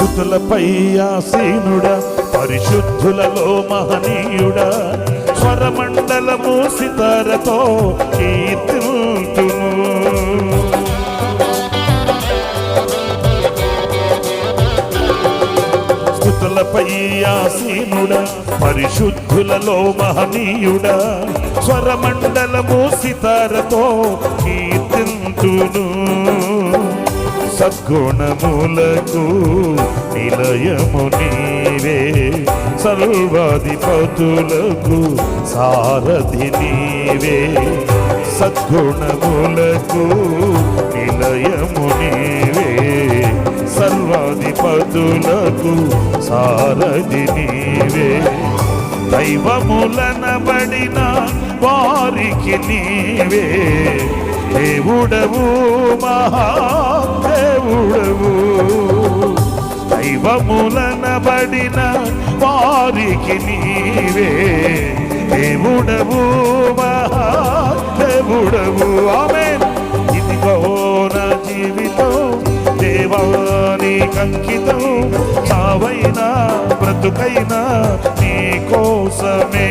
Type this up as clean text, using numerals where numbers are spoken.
స్తుతులపై ఆసీనుడా, పరిశుద్ధులలో మహనీయుడా, స్వరమండలము సితారతో కీర్తిల్తును. స్తుతులపై ఆసీనుడా, పరిశుద్ధులలో మహనీయుడా, స్వరమండలము సితారతో కీర్తిల్తును. సద్గుణములకు నిలయము నీవే, సర్వాధిపతులకు సారథి నీవే. సద్గుణములకు నిలయము నీవే, సర్వాధిపతులకు సారథి నీవే. దైవములనబడిన వారికి నీవే దేవుడవు, మహాదేవుడవు. దైవములనబడిన వారికి నీవే దేవుడవు, మహాదేవుడవు. ఆమేన్. ఇదిగో నా జీవితం దేవానికంకితం, చావైనా బ్రతుకైనా నీ కోసమే.